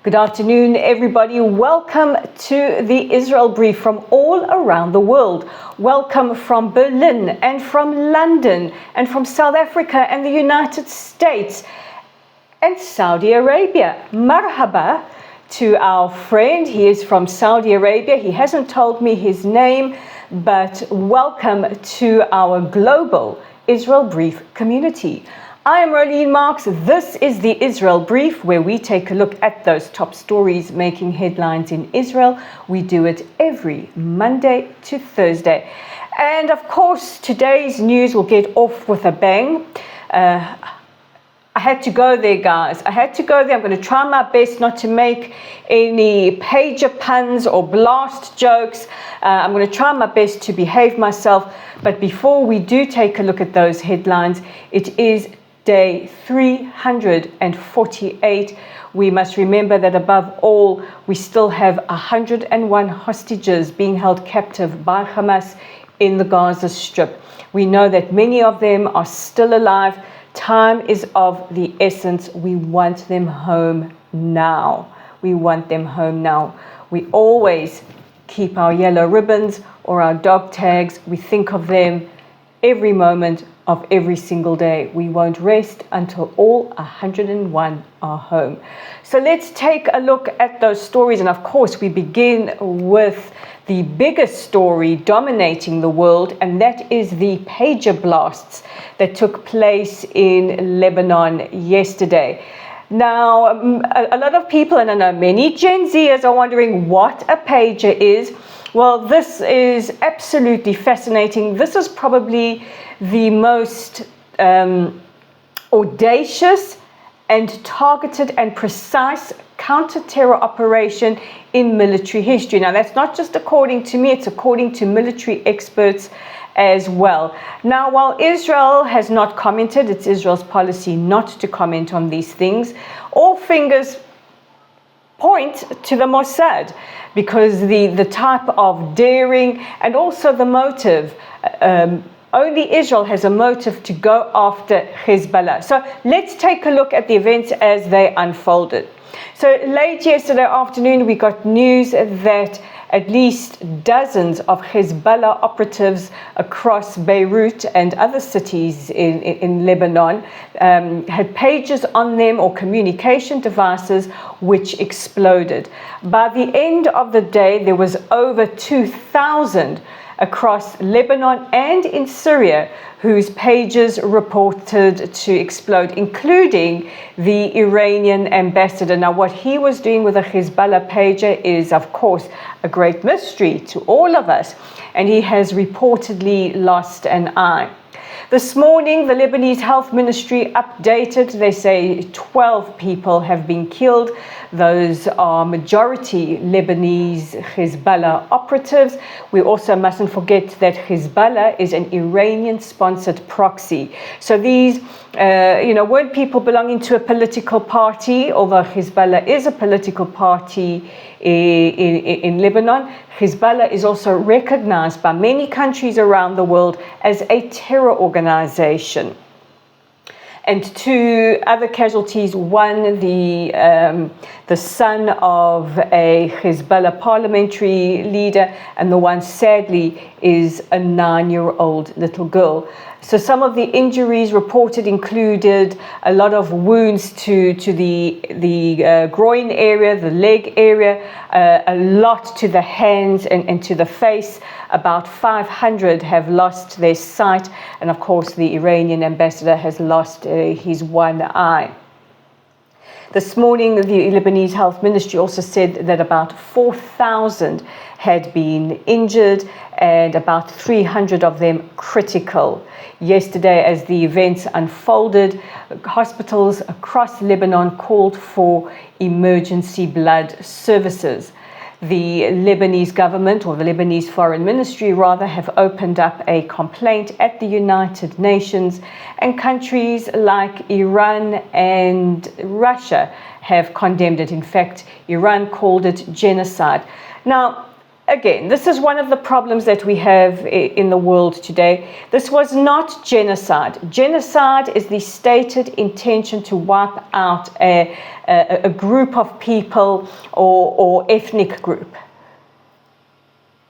Good afternoon, everybody. Welcome to the Israel Brief from all around the world. Welcome from Berlin and from London and from South Africa and the United States and Saudi Arabia. Marhaba to our friend. He is from Saudi Arabia. He hasn't told me his name, but welcome to our global Israel Brief community. I am Rolene Marks. This is the Israel Brief, where we take a look at those top stories making headlines in Israel. We do it every Monday to Thursday. And of course, today's news will get off with a bang. I had to go there, guys. I had to go there. I'm going to try my best not to make any pager puns or blast jokes. I'm going to try my best to behave myself. But before we do take a look at those headlines, it is Day 348. We must remember that above all, we still have 101 hostages being held captive by Hamas in the Gaza Strip. We know that many of them are still alive. Time is of the essence. We want them home now. We want them home now. We always keep our yellow ribbons or our dog tags. We think of them every moment of every single day. We won't rest until all 101 are home. So let's take a look at those stories. And of course, we begin with the biggest story dominating the world, and that is the pager blasts that took place in Lebanon yesterday. Now, a lot of people, and I know many Gen Zers are wondering what a pager is. Well, this is absolutely fascinating. This is probably the most audacious and targeted and precise counter-terror operation in military history. Now, that's not just according to me, it's according to military experts as well. Now, while Israel has not commented, it's Israel's policy not to comment on these things, all fingers point to the Mossad, because the type of daring and also the motive, only Israel has a motive to go after Hezbollah. So let's take a look at the events as they unfolded. So late yesterday afternoon, we got news that at least dozens of Hezbollah operatives across Beirut and other cities in Lebanon had pages on them or communication devices which exploded. By the end of the day, there was over 2,000 across Lebanon and in Syria whose pages reported to explode, including the Iranian ambassador. Now, what he was doing with a Hezbollah pager is, of course, a great mystery to all of us, and he has reportedly lost an eye. This morning, the Lebanese Health Ministry updated. They say 12 people have been killed. Those are majority Lebanese Hezbollah operatives. We also mustn't forget that Hezbollah is an Iranian-sponsored proxy. So these, weren't people belonging to a political party, although Hezbollah is a political party in Lebanon. Hezbollah is also recognized by many countries around the world as a terror organization. And two other casualties, one the son of a Hezbollah parliamentary leader, and the one sadly is a 9-year-old little girl. So some of the injuries reported included a lot of wounds to the groin area, the leg area, a lot to the hands and to the face. About 500 have lost their sight, and of course the Iranian ambassador has lost his one eye. This morning, the Lebanese Health Ministry also said that about 4,000 had been injured and about 300 of them critical. Yesterday, as the events unfolded, hospitals across Lebanon called for emergency blood services. The Lebanese government, or the Lebanese Foreign Ministry rather, have opened up a complaint at the United Nations, and countries like Iran and Russia have condemned it. In fact, Iran called it genocide. Now, again, this is one of the problems that we have in the world today. This was not genocide. Genocide is the stated intention to wipe out a group of people or ethnic group.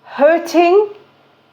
Hurting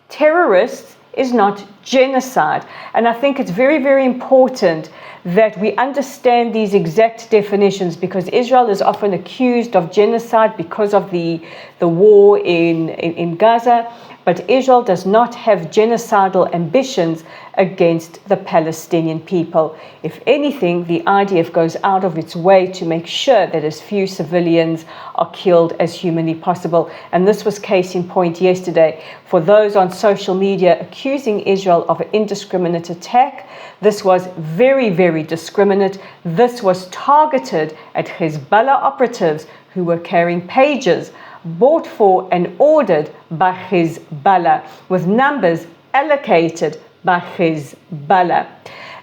terrorists is not genocide. And I think it's very, very important that we understand these exact definitions, because Israel is often accused of genocide because of the war in Gaza, but Israel does not have genocidal ambitions against the Palestinian people. If anything, the IDF goes out of its way to make sure that as few civilians are killed as humanly possible. And this was case in point yesterday. For those on social media accusing Israel of an indiscriminate attack, this was very, very discriminate. This was targeted at Hezbollah operatives who were carrying pages bought for and ordered by Hezbollah, with numbers allocated by Hezbollah.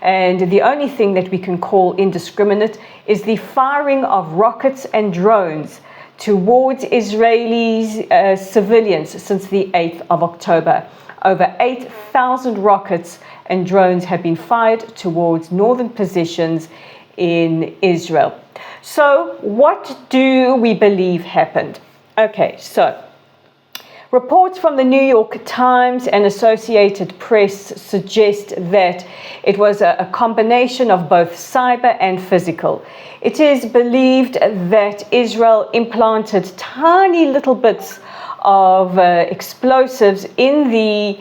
And the only thing that we can call indiscriminate is the firing of rockets and drones towards Israeli civilians since the 8th of October. Over 8,000 rockets and drones have been fired towards northern positions in Israel. So what do we believe happened? Okay, so reports from the New York Times and Associated Press suggest that it was a combination of both cyber and physical. It is believed that Israel implanted tiny little bits of explosives in the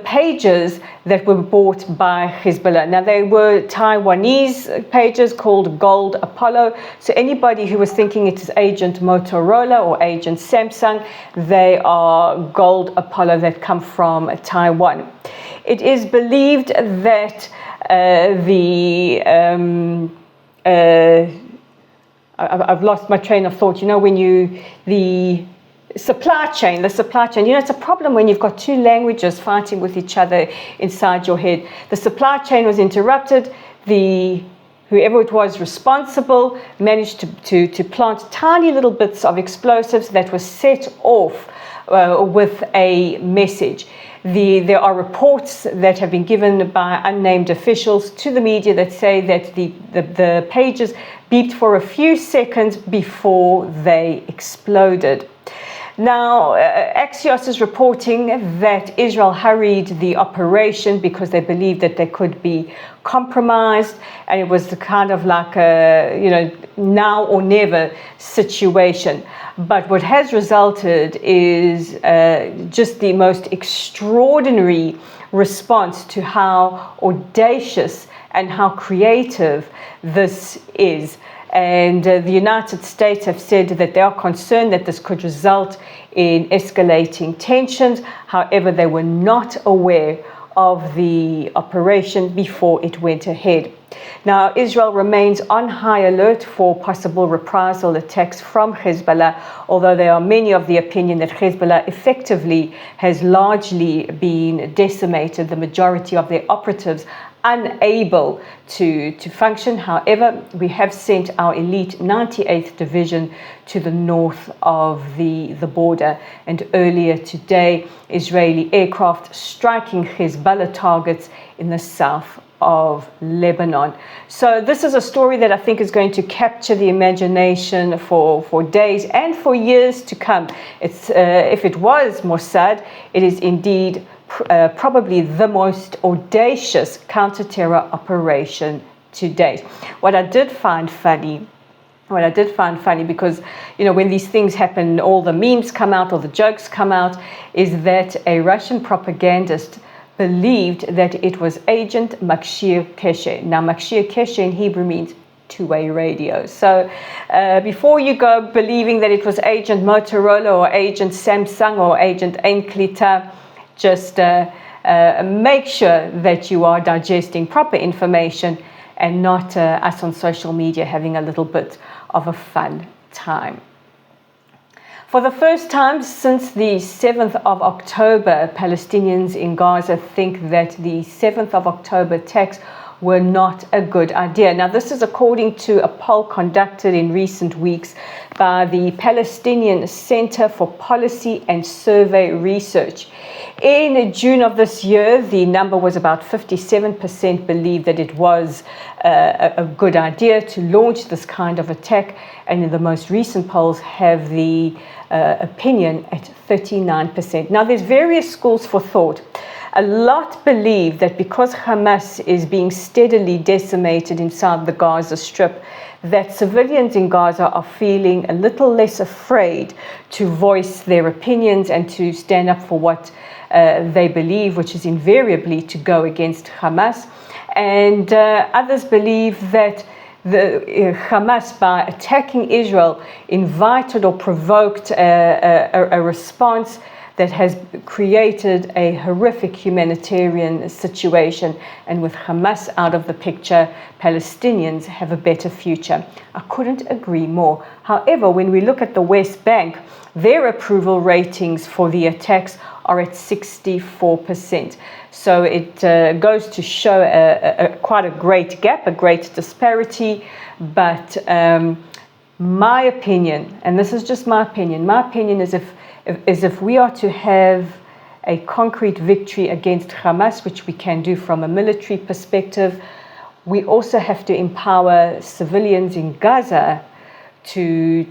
pages that were bought by Hezbollah. Now, they were Taiwanese pages called Gold Apollo. So anybody who was thinking it is Agent Motorola or Agent Samsung, they are Gold Apollo that come from Taiwan. It is believed that I've lost my train of thought. You know, when the supply chain, it's a problem when you've got two languages fighting with each other inside your head. The supply chain was interrupted. Whoever it was responsible managed to plant tiny little bits of explosives that were set off with a message. There are reports that have been given by unnamed officials to the media that say that the pages beeped for a few seconds before they exploded. Now, Axios is reporting that Israel hurried the operation because they believed that they could be compromised, and it was the kind of like a, now or never situation. But what has resulted is just the most extraordinary response to how audacious and how creative this is. And the United States have said that they are concerned that this could result in escalating tensions. However, they were not aware of the operation before it went ahead. Now, Israel remains on high alert for possible reprisal attacks from Hezbollah, although there are many of the opinion that Hezbollah effectively has largely been decimated, the majority of their operatives unable to function. However, we have sent our elite 98th Division to the north of the border, and earlier today, Israeli aircraft striking Hezbollah targets in the south of Lebanon. So this is a story that I think is going to capture the imagination for days and for years to come. It's if it was Mossad, it is indeed probably the most audacious counter-terror operation to date. What I did find funny, because when these things happen, all the memes come out, all the jokes come out, is that a Russian propagandist believed that it was Agent Makshir Keshe. Now, Makshir Keshe in Hebrew means two-way radio. So before you go believing that it was Agent Motorola or Agent Samsung or Agent Ein Klita, just make sure that you are digesting proper information and not us on social media having a little bit of a fun time. For the first time since the 7th of October, Palestinians in Gaza think that the 7th of October attacks were not a good idea. Now, this is according to a poll conducted in recent weeks by the Palestinian Center for Policy and Survey Research. In June of this year, the number was about 57% believed that it was a good idea to launch this kind of attack, and in the most recent polls have the opinion at 39%. Now, there's various schools for thought. A lot believe that because Hamas is being steadily decimated inside the Gaza Strip, that civilians in Gaza are feeling a little less afraid to voice their opinions and to stand up for what they believe, which is invariably to go against Hamas. And others believe that the Hamas, by attacking Israel, invited or provoked a response that has created a horrific humanitarian situation. And with Hamas out of the picture, Palestinians have a better future. I couldn't agree more. However, when we look at the West Bank, their approval ratings for the attacks are at 64%. So it goes to show quite a great gap, a great disparity. But my opinion, and this is just my opinion is if we are to have a concrete victory against Hamas, which we can do from a military perspective, we also have to empower civilians in Gaza to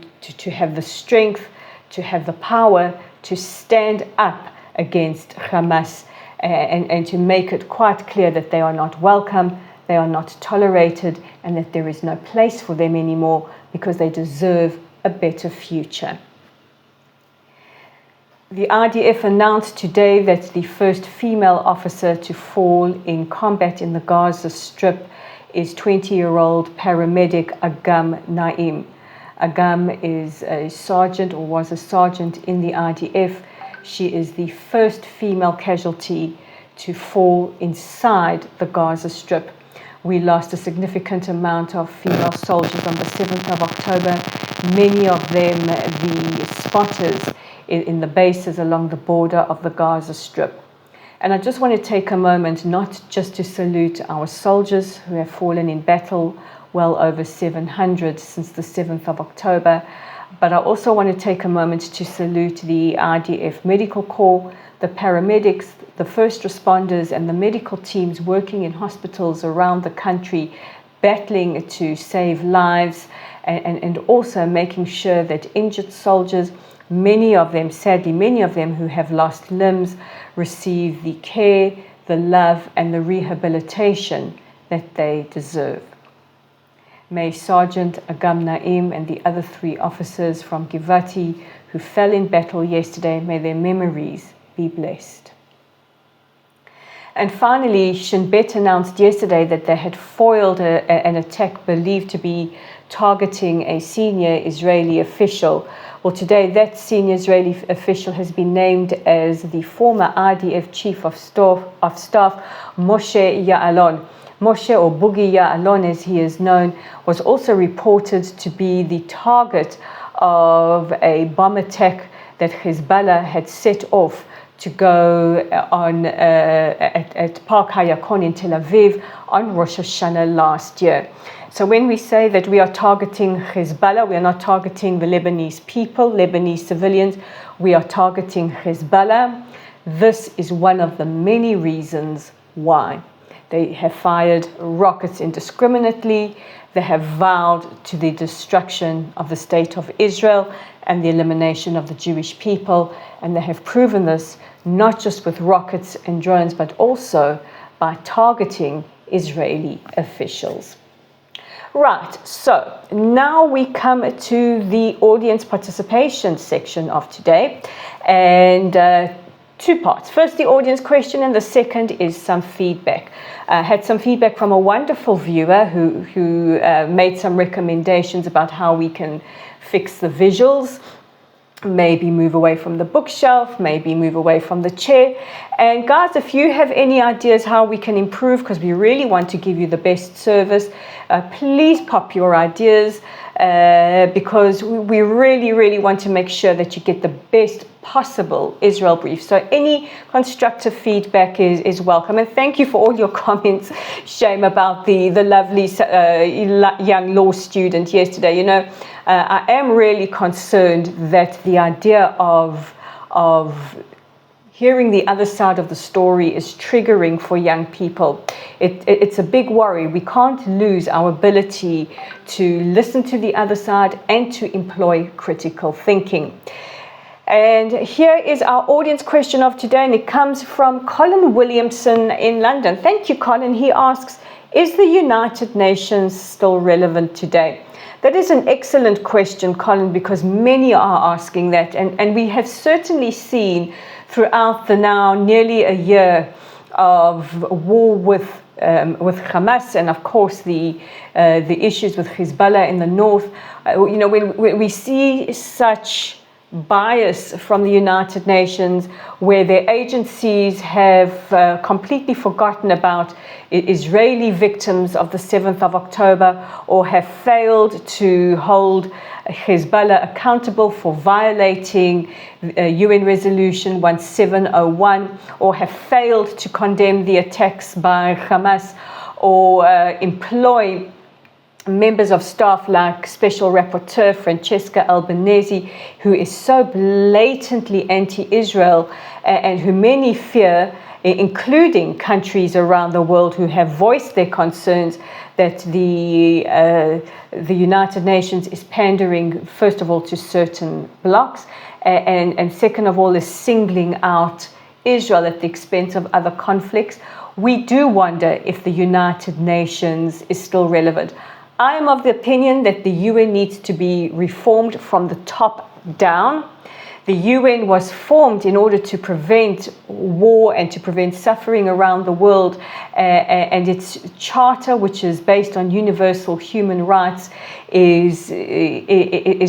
have the strength, to have the power to stand up against Hamas and to make it quite clear that they are not welcome, they are not tolerated, and that there is no place for them anymore because they deserve a better future. The IDF announced today that the first female officer to fall in combat in the Gaza Strip is 20-year-old paramedic Agam Naim. Agam is a sergeant, or was a sergeant, in the IDF. She is the first female casualty to fall inside the Gaza Strip. We lost a significant amount of female soldiers on the 7th of October, many of them the spotters in the bases along the border of the Gaza Strip. And I just want to take a moment not just to salute our soldiers who have fallen in battle, well over 700 since the 7th of October, but I also want to take a moment to salute the IDF Medical Corps, the paramedics, the first responders, and the medical teams working in hospitals around the country, battling to save lives and also making sure that injured soldiers, many of them who have lost limbs, receive the care, the love, and the rehabilitation that they deserve. May Sergeant Agam Naim and the other 3 officers from Givati who fell in battle yesterday, may their memories be blessed. And finally, Shin Bet announced yesterday that they had foiled an attack believed to be targeting a senior Israeli official. Well, today that senior Israeli official has been named as the former IDF Chief of Staff, Moshe Ya'alon. Moshe, or Boogie Ya'alon as he is known, was also reported to be the target of a bomb attack that Hezbollah had set off to go on at Park Hayakon in Tel Aviv on Rosh Hashanah last year. So when we say that we are targeting Hezbollah, we are not targeting the Lebanese people, Lebanese civilians, we are targeting Hezbollah. This is one of the many reasons why. They have fired rockets indiscriminately. They have vowed to the destruction of the state of Israel and the elimination of the Jewish people. And they have proven this not just with rockets and drones, but also by targeting Israeli officials. Right, so now we come to the audience participation section of today. And 2 parts. First, the audience question, and the second is some feedback. I had some feedback from a wonderful viewer who made some recommendations about how we can fix the visuals, maybe move away from the bookshelf, maybe move away from the chair. And guys, if you have any ideas how we can improve, because we really want to give you the best service, please pop your ideas. because we really, really want to make sure that you get the best possible Israel brief. So any constructive feedback is welcome. And thank you for all your comments, Shame, about the lovely young law student yesterday. You know, I am really concerned that the idea of hearing the other side of the story is triggering for young people. It's a big worry. We can't lose our ability to listen to the other side and to employ critical thinking. And here is our audience question of today, and it comes from Colin Williamson in London. Thank you, Colin. He asks, is the United Nations still relevant today? That is an excellent question, Colin, because many are asking that. And we have certainly seen throughout the now nearly a year of war with Hamas, and of course the issues with Hezbollah in the north. You know, when we see such bias from the United Nations, where their agencies have completely forgotten about Israeli victims of the 7th of October, or have failed to hold Hezbollah accountable for violating UN Resolution 1701, or have failed to condemn the attacks by Hamas, or employ members of staff like Special Rapporteur Francesca Albanese, who is so blatantly anti-Israel, and who many fear, including countries around the world who have voiced their concerns that the United Nations is pandering, first of all, to certain blocs, and second of all, is singling out Israel at the expense of other conflicts. We do wonder if the United Nations is still relevant. I am of the opinion that the UN needs to be reformed from the top down. The UN was formed in order to prevent war and to prevent suffering around the world, and its charter, which is based on universal human rights, is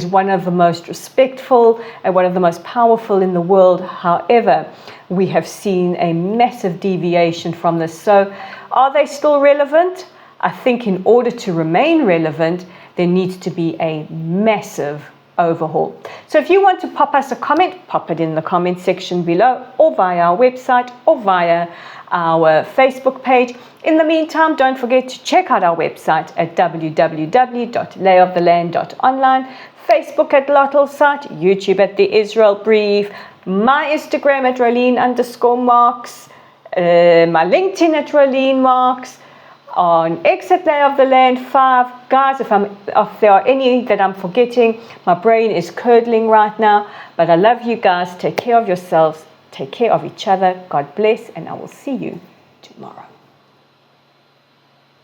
one of the most respectful and one of the most powerful in the world. However, we have seen a massive deviation from this. So are they still relevant? I think in order to remain relevant, there needs to be a massive overhaul. So if you want to pop us a comment, pop it in the comment section below, or via our website, or via our Facebook page. In the meantime, don't forget to check out our website at www.layoftheland.online, Facebook at Lottel Site, YouTube at The Israel Brief, my Instagram at Rolene_Marks, my LinkedIn at Rolene Marks, on X at Lay of the Land 5. Guys, if there are any that I'm forgetting, my brain is curdling right now. But I love you guys. Take care of yourselves. Take care of each other. God bless. And I will see you tomorrow.